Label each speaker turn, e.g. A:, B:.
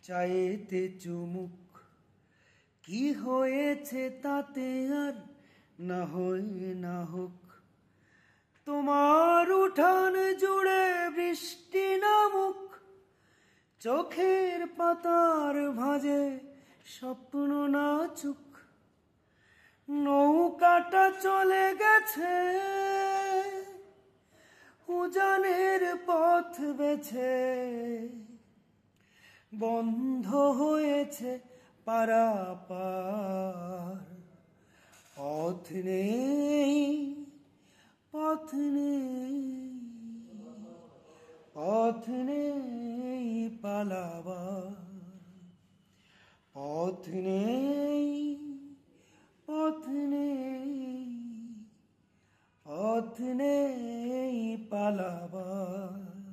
A: চাইতে চুমুক, কি হয়েছে তাতে আর না হয় না হোক। তোমার উঠান জুড়ে বৃষ্টি নামুক, চোখের পাতার ভাঁজে স্বপ্ন নাচুক। নৌকাটা চলে গেছে উজানের পথ বেছে, বন্ধ হয়েছে পারাপার। পথ নেই, পথ নেই, পথ নেই পালাবার, পথ নেই।